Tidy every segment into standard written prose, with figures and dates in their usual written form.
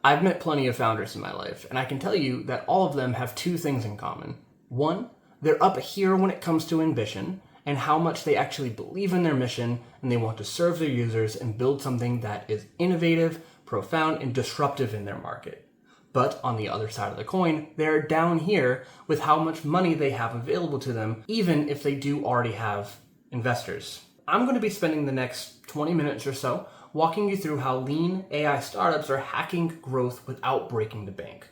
I've met plenty of founders in my life, and I can tell you that all of them have two things in common. One, they're up here when it comes to ambition and how much they actually believe in their mission and they want to serve their users and build something that is innovative, profound, and disruptive in their market. But on the other side of the coin, they're down here with how much money they have available to them, even if they do already have investors. I'm going to be spending the next 20 minutes or so walking you through how lean AI startups are hacking growth without breaking the bank.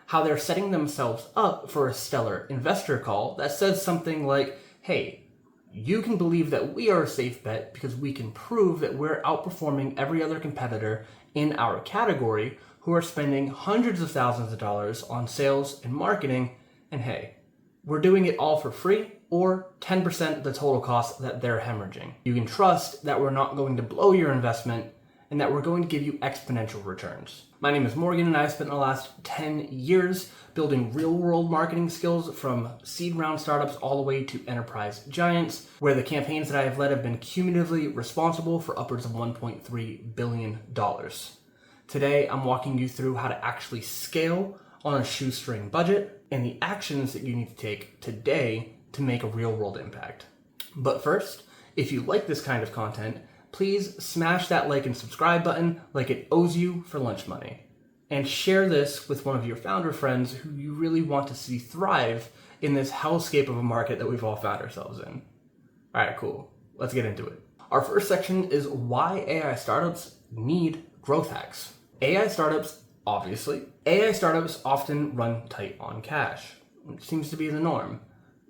How they're setting themselves up for a stellar investor call that says something like, hey, you can believe that we are a safe bet because we can prove that we're outperforming every other competitor in our category who are spending hundreds of thousands of dollars on sales and marketing, and hey, we're doing it all for free or 10% of the total cost that they're hemorrhaging. You can trust that we're not going to blow your investment and that we're going to give you exponential returns. My name is Morgan and I've spent the last 10 years building real-world marketing skills from seed round startups all the way to enterprise giants, where the campaigns that I have led have been cumulatively responsible for upwards of $1.3 billion. Today, I'm walking you through how to actually scale on a shoestring budget and the actions that you need to take today to make a real-world impact. But first, if you like this kind of content, please smash that like and subscribe button like it owes you for lunch money. And share this with one of your founder friends who you really want to see thrive in this hellscape of a market that we've all found ourselves in. All right, cool. Let's get into it. Our first section is why AI startups need growth hacks. AI startups often run tight on cash. It seems to be the norm.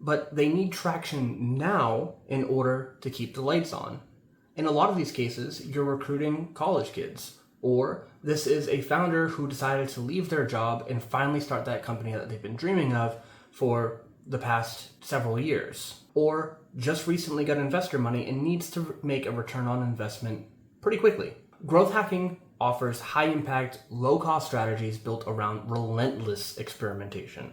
But they need traction now in order to keep the lights on. In a lot of these cases, you're recruiting college kids, or this is a founder who decided to leave their job and finally start that company that they've been dreaming of for the past several years, or just recently got investor money and needs to make a return on investment pretty quickly. Growth hacking offers high-impact, low-cost strategies built around relentless experimentation,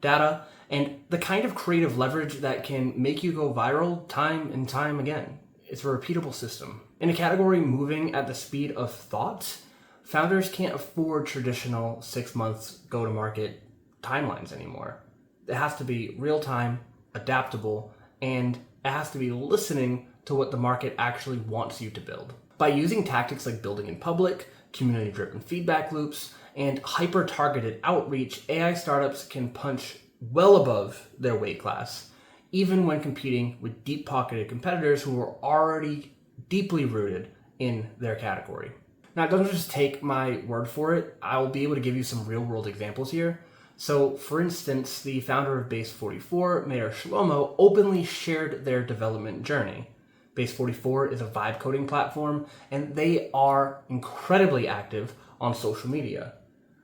data, and the kind of creative leverage that can make you go viral time and time again. It's a repeatable system. In a category moving at the speed of thought, founders can't afford traditional 6 months go-to-market timelines anymore. It has to be real-time, adaptable, and it has to be listening to what the market actually wants you to build. By using tactics like building in public, community-driven feedback loops, and hyper-targeted outreach, AI startups can punch well above their weight class, even when competing with deep-pocketed competitors who are already deeply rooted in their category. Now, don't just take my word for it. I'll be able to give you some real-world examples here. So, for instance, the founder of Base44, Mayor Shlomo, openly shared their development journey. Base44 is a vibe coding platform, and they are incredibly active on social media.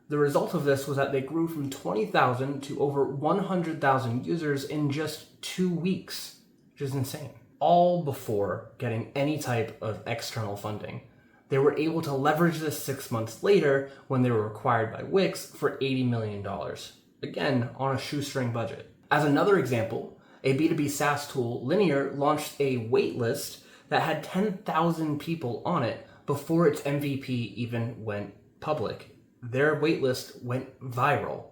The result of this was that they grew from 20,000 to over 100,000 users in just 2 weeks, which is insane. All before getting any type of external funding. They were able to leverage this 6 months later when they were acquired by Wix for $80 million. Again, on a shoestring budget. As another example, a B2B SaaS tool, Linear, launched a waitlist that had 10,000 people on it before its MVP even went public. Their waitlist went viral.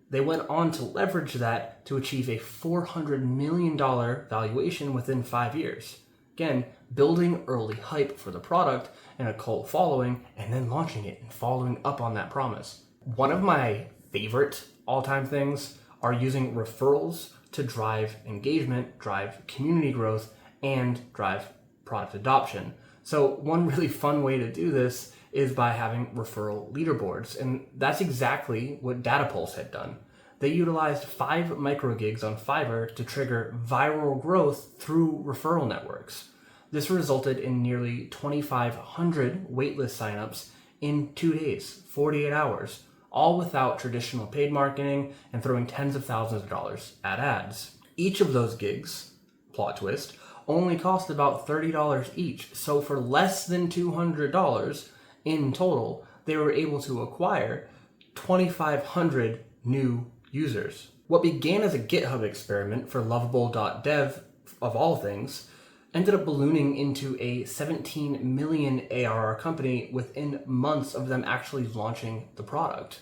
They went on to leverage that to achieve a $400 million valuation within 5 years. Again, building early hype for the product and a cult following, and then launching it and following up on that promise. One of my favorite all-time things are using referrals to drive engagement, drive community growth, and drive product adoption. So one really fun way to do this is by having referral leaderboards. And that's exactly what Datapulse had done. They utilized 5 micro gigs on Fiverr to trigger viral growth through referral networks. This resulted in nearly 2,500 waitlist signups in 2 days, 48 hours, all without traditional paid marketing and throwing tens of thousands of dollars at ads. Each of those gigs, plot twist, only cost about $30 each. So for less than $200, in total, they were able to acquire 2,500 new users. What began as a GitHub experiment for lovable.dev, of all things, ended up ballooning into a 17 million ARR company within months of them actually launching the product.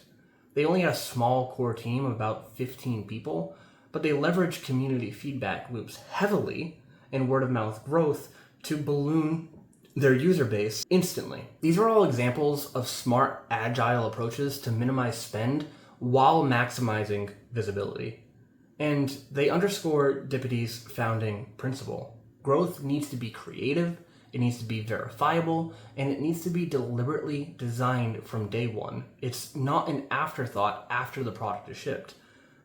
They only had a small core team of about 15 people, but they leveraged community feedback loops heavily and word of mouth growth to balloon their user base instantly. These are all examples of smart, agile approaches to minimize spend while maximizing visibility. And they underscore Dipity's founding principle. Growth needs to be creative, it needs to be verifiable, and it needs to be deliberately designed from day one. It's not an afterthought after the product is shipped.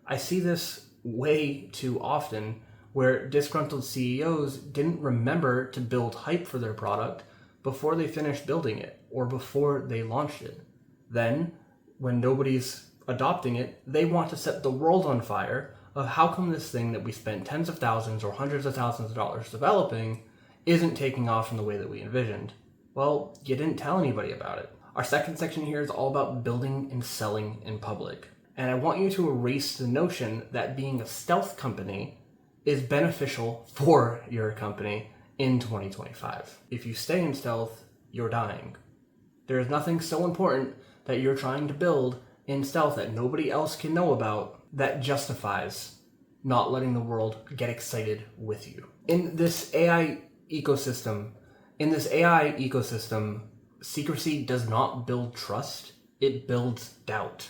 I see this way too often where disgruntled CEOs didn't remember to build hype for their product before they finished building it or before they launched it. Then, when nobody's adopting it, they want to set the world on fire of how come this thing that we spent tens of thousands or hundreds of thousands of dollars developing isn't taking off in the way that we envisioned. Well, you didn't tell anybody about it. Our second section here is all about building and selling in public. And I want you to erase the notion that being a stealth company is beneficial for your company in 2025. If you stay in stealth, you're dying. There is nothing so important that you're trying to build in stealth that nobody else can know about that justifies not letting the world get excited with you. In this AI ecosystem, secrecy does not build trust, it builds doubt.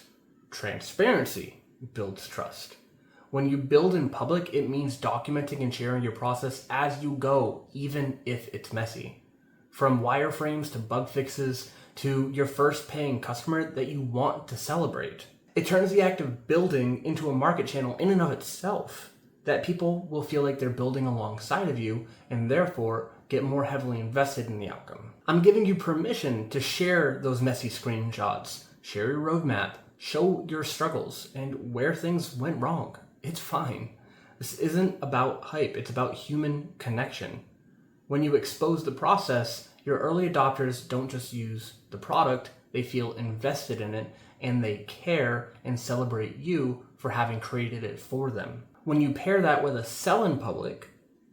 Transparency builds trust. When you build in public, it means documenting and sharing your process as you go, even if it's messy. From wireframes to bug fixes to your first paying customer that you want to celebrate. It turns the act of building into a market channel in and of itself that people will feel like they're building alongside of you and therefore get more heavily invested in the outcome. I'm giving you permission to share those messy screenshots, share your roadmap, show your struggles and where things went wrong. It's fine. This isn't about hype, it's about human connection. When you expose the process, your early adopters don't just use the product, they feel invested in it and they care and celebrate you for having created it for them. When you pair that with a sell in public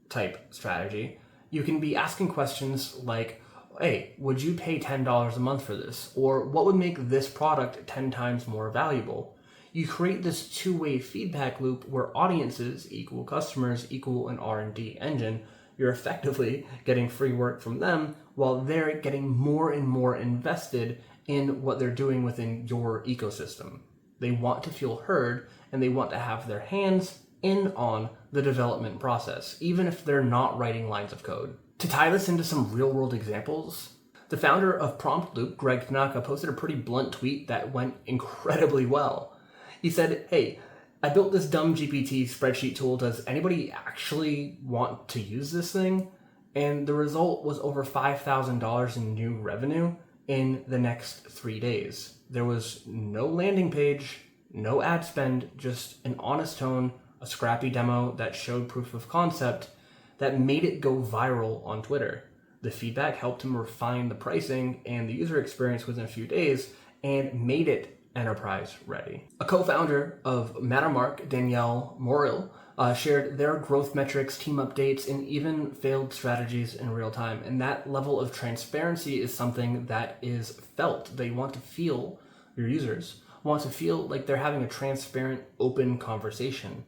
type strategy, you can be asking questions like, hey, would you pay $10 a month for this? Or what would make this product 10 times more valuable? You create this two-way feedback loop where audiences equal customers equal an R&D engine. You're effectively getting free work from them while they're getting more and more invested in what they're doing within your ecosystem. They want to feel heard and they want to have their hands in on the development process, even if they're not writing lines of code. To tie this into some real-world examples, the founder of Prompt Loop, Greg Tanaka, posted a pretty blunt tweet that went incredibly well. He said, hey, I built this dumb GPT spreadsheet tool. Does anybody actually want to use this thing? And the result was over $5,000 in new revenue in the next 3 days. There was no landing page, no ad spend, just an honest tone, a scrappy demo that showed proof of concept that made it go viral on Twitter. The feedback helped him refine the pricing and the user experience within a few days and made it enterprise ready. A co-founder of Mattermark, Danielle Morrill, shared their growth metrics, team updates, and even failed strategies in real time. And that level of transparency is something that is felt. They want to feel, your users want to feel like they're having a transparent, open conversation.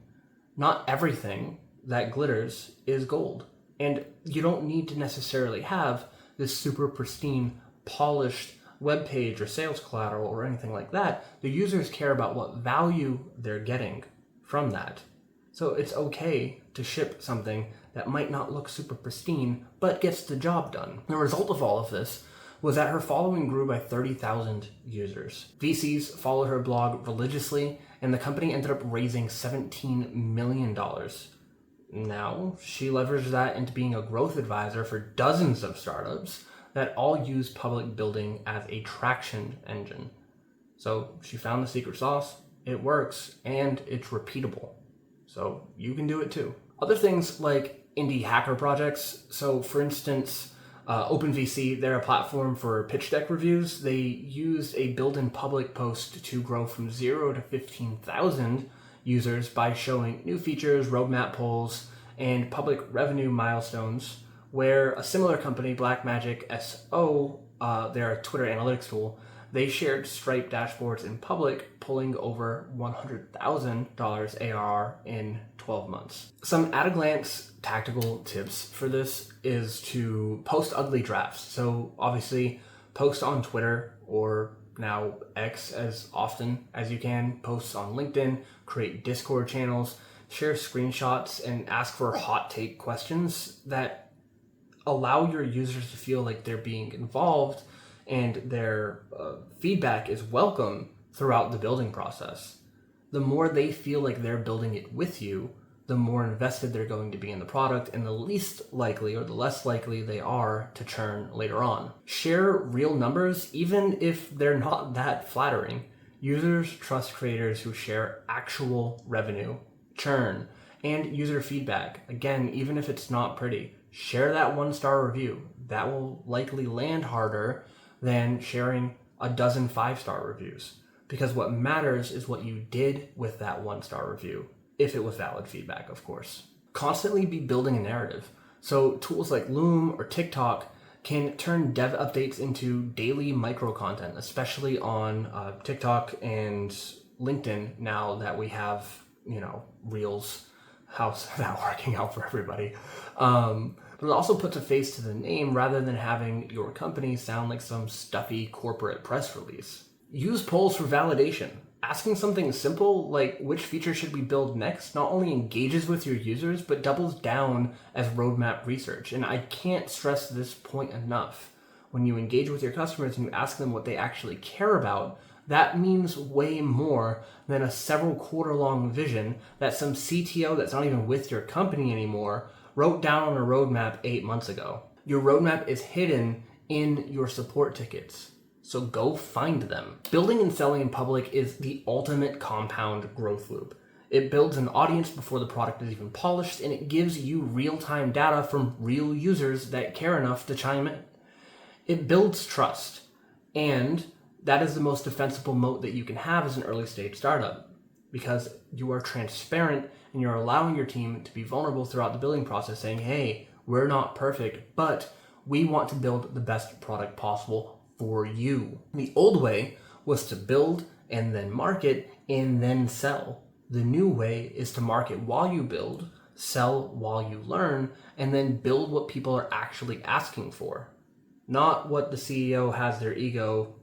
Not everything that glitters is gold. And you don't need to necessarily have this super pristine, polished web page or sales collateral or anything like that. The users care about what value they're getting from that. So it's okay to ship something that might not look super pristine, but gets the job done. The result of all of this was that her following grew by 30,000 users. VCs followed her blog religiously, and the company ended up raising $17 million. Now, she leveraged that into being a growth advisor for dozens of startups that all use public building as a traction engine. So she found the secret sauce, it works, and it's repeatable. So you can do it too. Other things like indie hacker projects. So for instance, OpenVC, they're a platform for pitch deck reviews. They used a build in public post to grow from 0 to 15,000 users by showing new features, roadmap polls, and public revenue milestones where a similar company, Blackmagic SO, their Twitter analytics tool, they shared Stripe dashboards in public, pulling over $100,000 ARR in 12 months. Some at-a-glance tactical tips for this is to post ugly drafts. So obviously, post on Twitter or now X as often as you can, post on LinkedIn, create Discord channels, share screenshots, and ask for hot take questions that allow your users to feel like they're being involved and their feedback is welcome throughout the building process. The more they feel like they're building it with you, the more invested they're going to be in the product, and the least likely or the less likely they are to churn later on. Share real numbers, even if they're not that flattering. Users trust creators who share actual revenue, churn, and user feedback. Again, even if it's not pretty, share that 1-star review. That will likely land harder than sharing a dozen 5-star reviews, because what matters is what you did with that 1-star review, if it was valid feedback, of course. Constantly be building a narrative. So tools like Loom or TikTok can turn dev updates into daily micro content, especially on TikTok and LinkedIn now that we have, Reels. How's that working out for everybody? But it also puts a face to the name rather than having your company sound like some stuffy corporate press release. Use polls for validation. Asking something simple like which feature should we build next not only engages with your users, but doubles down as roadmap research. And I can't stress this point enough. When you engage with your customers and you ask them what they actually care about, that means way more than a several quarter-long vision that some CTO that's not even with your company anymore wrote down on a roadmap 8 months ago. Your roadmap is hidden in your support tickets, so go find them. Building and selling in public is the ultimate compound growth loop. It builds an audience before the product is even polished, and it gives you real-time data from real users that care enough to chime in. It builds trust, and that is the most defensible moat that you can have as an early-stage startup, because you are transparent and you're allowing your team to be vulnerable throughout the building process, saying, hey, we're not perfect, but we want to build the best product possible for you. The old way was to build and then market and then sell. The new way is to market while you build, sell while you learn, and then build what people are actually asking for, not what the CEO has their ego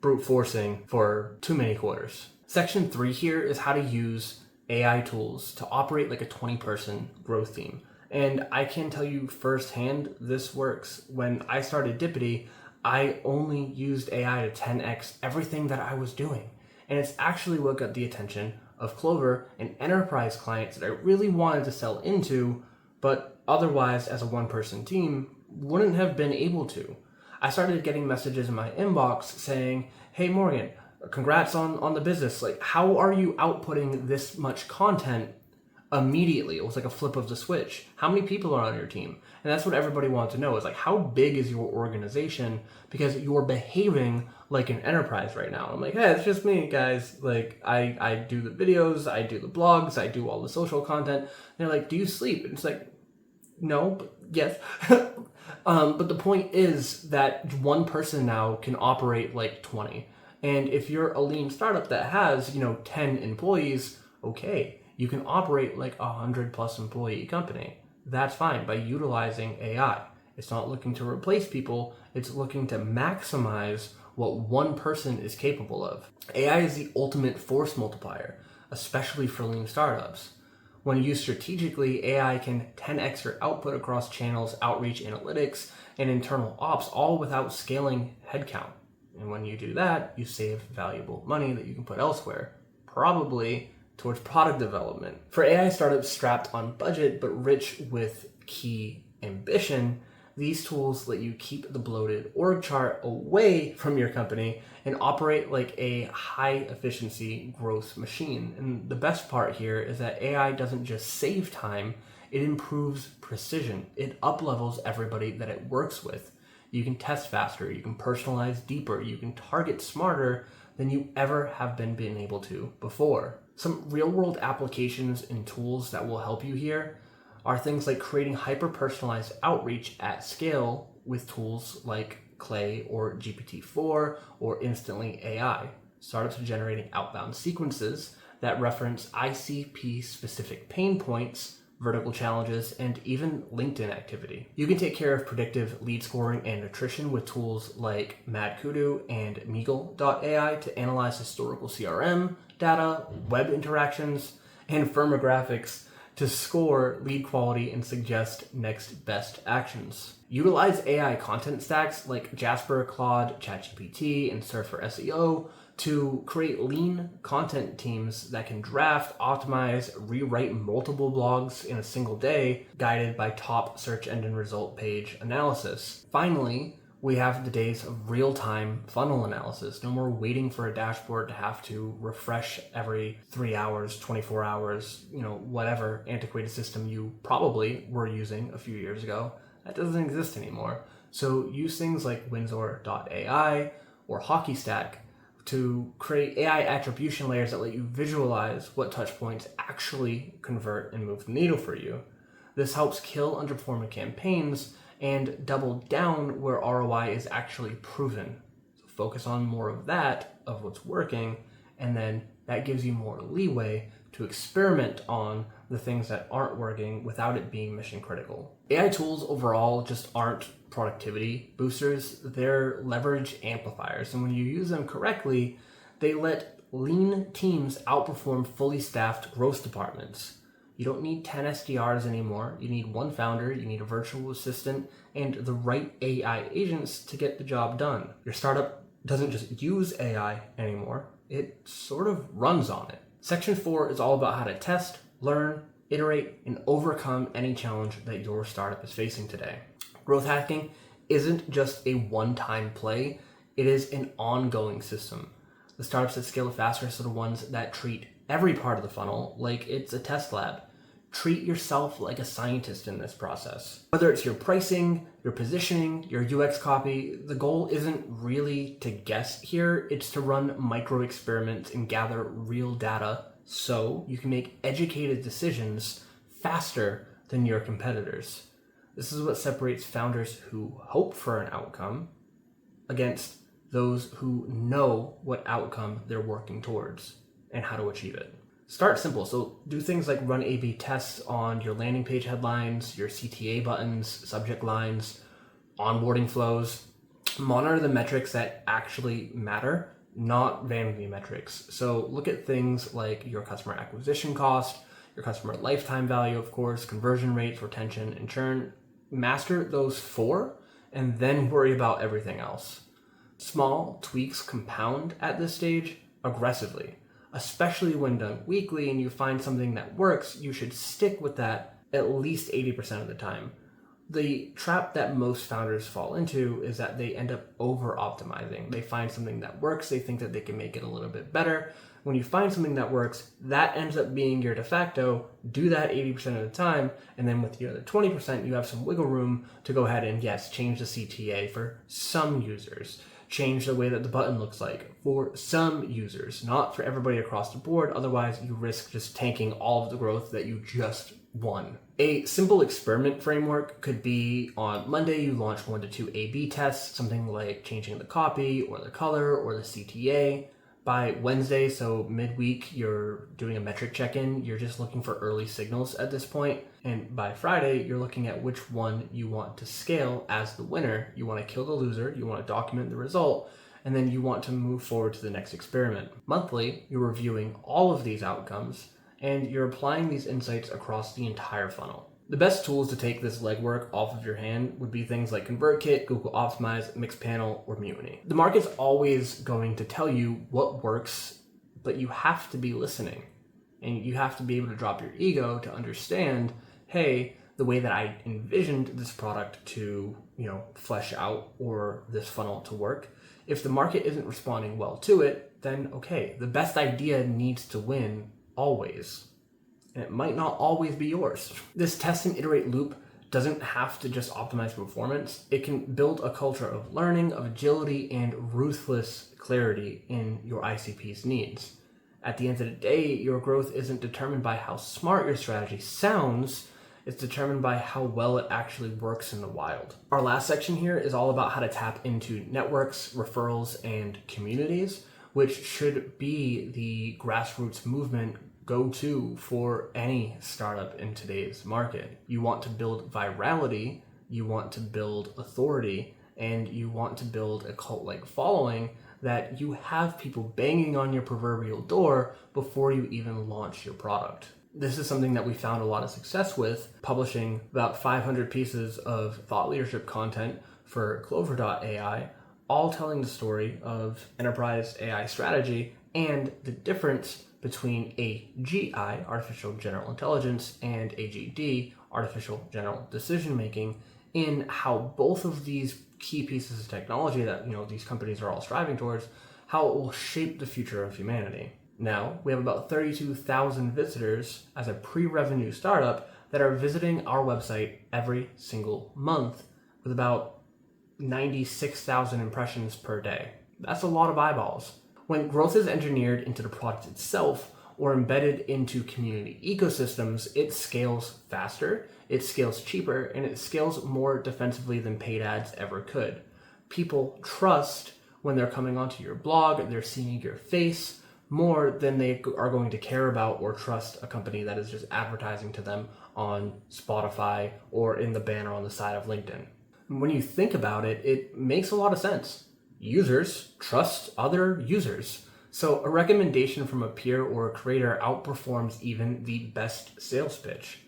brute forcing for too many quarters. Section 3 here is how to use AI tools to operate like a 20-person growth team. And I can tell you firsthand, this works. When I started Dippity, I only used AI to 10x everything that I was doing. And it's actually what got the attention of Clover and enterprise clients that I really wanted to sell into, but otherwise as a one-person team wouldn't have been able to. I started getting messages in my inbox saying, hey Morgan, congrats on the business. Like, how are you outputting this much content immediately? It was like a flip of the switch. How many people are on your team? And that's what everybody wants to know is like, how big is your organization? Because you're behaving like an enterprise right now. I'm like, hey, it's just me, guys. Like, I do the videos, I do the blogs, I do all the social content. And they're like, do you sleep? And it's like, no, but yes. But the point is that one person now can operate like 20. And if you're a lean startup that has, 10 employees, okay, you can operate like 100+ employee company. That's fine by utilizing AI. It's not looking to replace people. It's looking to maximize what one person is capable of. AI is the ultimate force multiplier, especially for lean startups. When used strategically, AI can 10x your output across channels, outreach, analytics, and internal ops, all without scaling headcount. And when you do that, you save valuable money that you can put elsewhere, probably towards product development. For AI startups strapped on budget but rich with key ambition, these tools let you keep the bloated org chart away from your company and operate like a high efficiency growth machine. And the best part here is that AI doesn't just save time, it improves precision. It up-levels everybody that it works with. You can test faster, you can personalize deeper, you can target smarter than you ever have been able to before. Some real-world applications and tools that will help you here are things like creating hyper-personalized outreach at scale with tools like Clay or GPT-4 or Instantly AI. Startups are generating outbound sequences that reference ICP-specific pain points, vertical challenges, and even LinkedIn activity. You can take care of predictive lead scoring and attrition with tools like MadKudu and Meagle.ai to analyze historical CRM data, web interactions, and firmographics to score lead quality and suggest next best actions. Utilize AI content stacks like Jasper, Claude, ChatGPT, and Surf for SEO to create lean content teams that can draft, optimize, rewrite multiple blogs in a single day, guided by top search engine result page analysis. Finally, we have the days of real-time funnel analysis. No more waiting for a dashboard to have to refresh every 3 hours, 24 hours, whatever antiquated system you probably were using a few years ago. That doesn't exist anymore. So use things like Windsor.ai or HockeyStack to create AI attribution layers that let you visualize what touch points actually convert and move the needle for you. This helps kill underperforming campaigns and double down where ROI is actually proven. So focus on more of that, of what's working, and then that gives you more leeway to experiment on the things that aren't working without it being mission critical. AI tools overall just aren't productivity boosters, they're leverage amplifiers. And when you use them correctly, they let lean teams outperform fully staffed growth departments. You don't need 10 SDRs anymore. You need one founder, you need a virtual assistant, and the right AI agents to get the job done. Your startup doesn't just use AI anymore, it sort of runs on it. Section 4 is all about how to test, learn, iterate, and overcome any challenge that your startup is facing today. Growth hacking isn't just a one-time play, it is an ongoing system. The startups that scale fastest are the ones that treat every part of the funnel like it's a test lab. Treat yourself like a scientist in this process. Whether it's your pricing, your positioning, your UX copy, the goal isn't really to guess here, it's to run micro experiments and gather real data so you can make educated decisions faster than your competitors. This is what separates founders who hope for an outcome against those who know what outcome they're working towards and how to achieve it. Start simple. So do things like run A/B tests on your landing page headlines, your CTA buttons, subject lines, onboarding flows. Monitor the metrics that actually matter, not vanity metrics. So look at things like your customer acquisition cost, your customer lifetime value, of course, conversion rates, retention, and churn. Master those 4 and then worry about everything else. Small tweaks compound at this stage aggressively. Especially when done weekly and you find something that works, you should stick with that at least 80% of the time. The trap that most founders fall into is that they end up over-optimizing. They find something that works, they think that they can make it a little bit better. When you find something that works, that ends up being your de facto. Do that 80% of the time, and then with the other 20%, you have some wiggle room to go ahead and, yes, change the CTA for some users. Change the way that the button looks like for some users, not for everybody across the board. Otherwise, you risk just tanking all of the growth that you just won. A simple experiment framework could be on Monday, you launch 1 to 2 A/B tests, something like changing the copy or the color or the CTA. By Wednesday, so midweek, you're doing a metric check-in. You're just looking for early signals at this point. And by Friday, you're looking at which one you want to scale as the winner. You want to kill the loser, you want to document the result, and then you want to move forward to the next experiment. Monthly, you're reviewing all of these outcomes, and you're applying these insights across the entire funnel. The best tools to take this legwork off of your hand would be things like ConvertKit, Google Optimize, Mixpanel, or Mutiny. The market's always going to tell you what works, but you have to be listening. And you have to be able to drop your ego to understand, hey, the way that I envisioned this product to, flesh out or this funnel to work, if the market isn't responding well to it, then okay, the best idea needs to win always. And it might not always be yours. This test and iterate loop doesn't have to just optimize performance. It can build a culture of learning, of agility, and ruthless clarity in your ICP's needs. At the end of the day, your growth isn't determined by how smart your strategy sounds. It's determined by how well it actually works in the wild. Our last section here is all about how to tap into networks, referrals, and communities, which should be the grassroots movement go-to for any startup in today's market. You want to build virality, you want to build authority, and you want to build a cult-like following that you have people banging on your proverbial door before you even launch your product. This is something that we found a lot of success with, publishing about 500 pieces of thought leadership content for Clover.ai, all telling the story of enterprise AI strategy and the difference between AGI, artificial general intelligence, and AGD, artificial general decision making, in how both of these key pieces of technology that these companies are all striving towards, how it will shape the future of humanity. Now, we have about 32,000 visitors as a pre-revenue startup that are visiting our website every single month with about 96,000 impressions per day. That's a lot of eyeballs. When growth is engineered into the product itself or embedded into community ecosystems, it scales faster, it scales cheaper, and it scales more defensively than paid ads ever could. People trust when they're coming onto your blog, they're seeing your face more than they are going to care about or trust a company that is just advertising to them on Spotify or in the banner on the side of LinkedIn. When you think about it, it makes a lot of sense. Users trust other users. So a recommendation from a peer or a creator outperforms even the best sales pitch.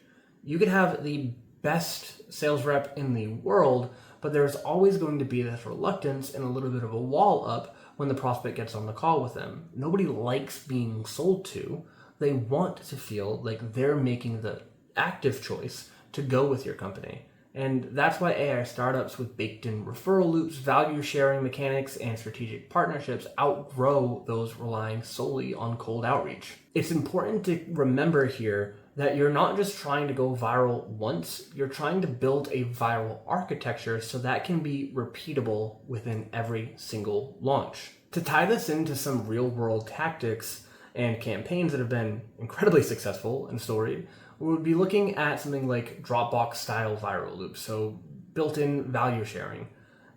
You could have the best sales rep in the world, but there's always going to be this reluctance and a little bit of a wall up when the prospect gets on the call with them. Nobody likes being sold to. They want to feel like they're making the active choice to go with your company. And that's why AI startups with baked-in referral loops, value-sharing mechanics, and strategic partnerships outgrow those relying solely on cold outreach. It's important to remember here that you're not just trying to go viral once, you're trying to build a viral architecture so that can be repeatable within every single launch. To tie this into some real-world tactics and campaigns that have been incredibly successful and storied, we would be looking at something like Dropbox style viral loops, so built-in value sharing.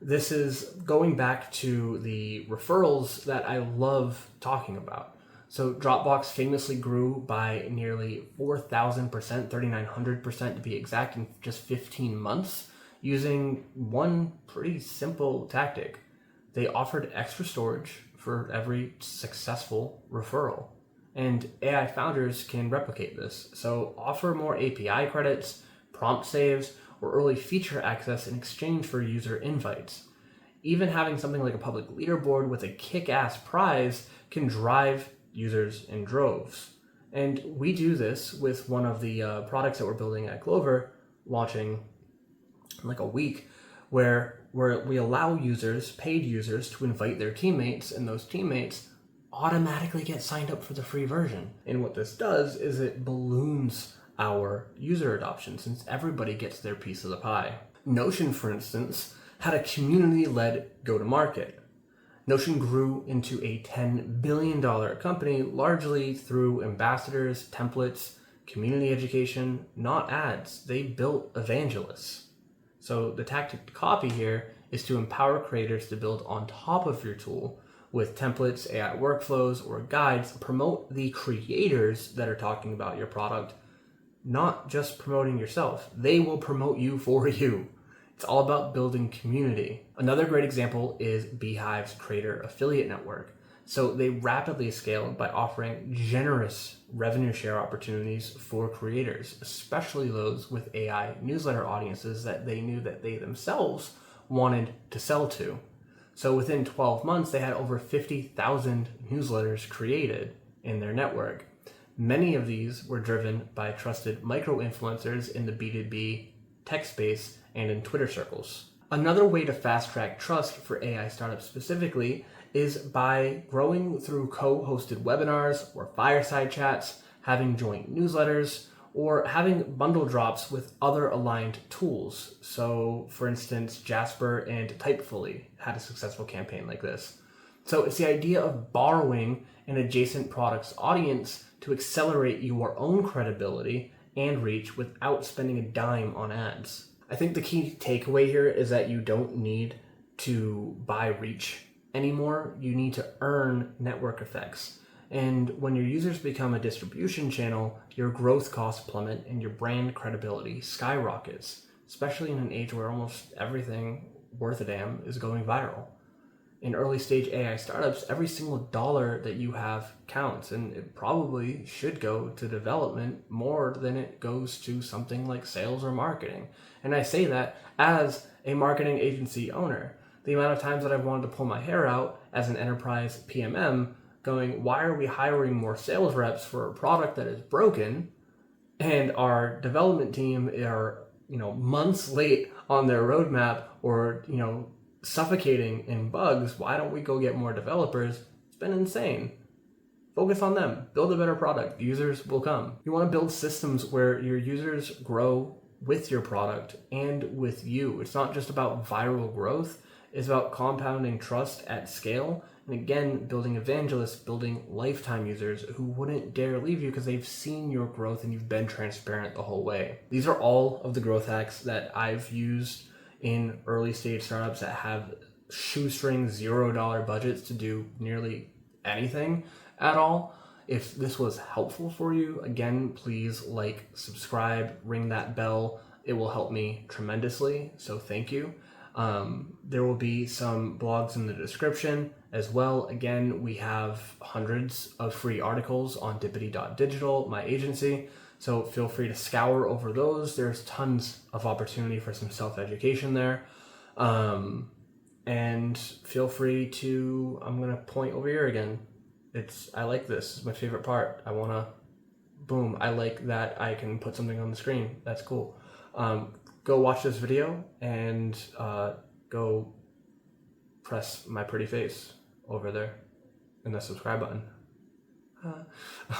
This is going back to the referrals that I love talking about. So Dropbox famously grew by nearly 4,000%, 3,900% to be exact, in just 15 months using one pretty simple tactic. They offered extra storage for every successful referral. And AI founders can replicate this. So offer more API credits, prompt saves, or early feature access in exchange for user invites. Even having something like a public leaderboard with a kick-ass prize can drive users in droves. And we do this with one of the products that we're building at Clover, launching in like a week, where we allow users, paid users, to invite their teammates, and those teammates automatically get signed up for the free version. And what this does is it balloons our user adoption since everybody gets their piece of the pie. Notion, for instance, had a community-led go-to-market. Notion grew into a $10 billion company largely through ambassadors, templates, community education, not ads. They built evangelists. So the tactic to copy here is to empower creators to build on top of your tool with templates, AI workflows, or guides. Promote the creators that are talking about your product, not just promoting yourself. They will promote you for you. It's all about building community. Another great example is Beehive's Creator Affiliate Network. So they rapidly scaled by offering generous revenue share opportunities for creators, especially those with AI newsletter audiences that they knew that they themselves wanted to sell to. So within 12 months, they had over 50,000 newsletters created in their network. Many of these were driven by trusted micro-influencers in the B2B tech space and in Twitter circles. Another way to fast-track trust for AI startups specifically is by growing through co-hosted webinars or fireside chats, having joint newsletters, or having bundle drops with other aligned tools. So, for instance, Jasper and Typefully had a successful campaign like this. So it's the idea of borrowing an adjacent product's audience to accelerate your own credibility and reach without spending a dime on ads. I think the key takeaway here is that you don't need to buy reach anymore. You need to earn network effects. And when your users become a distribution channel, your growth costs plummet and your brand credibility skyrockets, especially in an age where almost everything worth a damn is going viral. In early stage AI startups, every single dollar that you have counts, and it probably should go to development more than it goes to something like sales or marketing. And I say that as a marketing agency owner. The amount of times that I've wanted to pull my hair out as an enterprise PMM going, why are we hiring more sales reps for a product that is broken and our development team are, months late on their roadmap or, suffocating in bugs? Why don't we go get more developers? It's been insane. Focus on them. Build a better product. Users will come. You want to build systems where your users grow with your product and with you. It's not just about viral growth. It's about compounding trust at scale. And again, building evangelists, building lifetime users who wouldn't dare leave you because they've seen your growth and you've been transparent the whole way. These are all of the growth hacks that I've used in early stage startups that have shoestring $0 budgets to do nearly anything at all. If this was helpful for you, again, please like, subscribe, ring that bell. It will help me tremendously. So thank you. There will be some blogs in the description as well. Again, we have hundreds of free articles on dippity.digital, my agency. So feel free to scour over those. There's tons of opportunity for some self-education there. And feel free to, I'm going to point over here again. I like this. It's my favorite part. I like that I can put something on the screen. That's cool. Go watch this video and go press my pretty face over there and the subscribe button.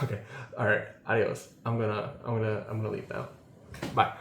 Okay. All right. Adios. I'm gonna leave now. Bye.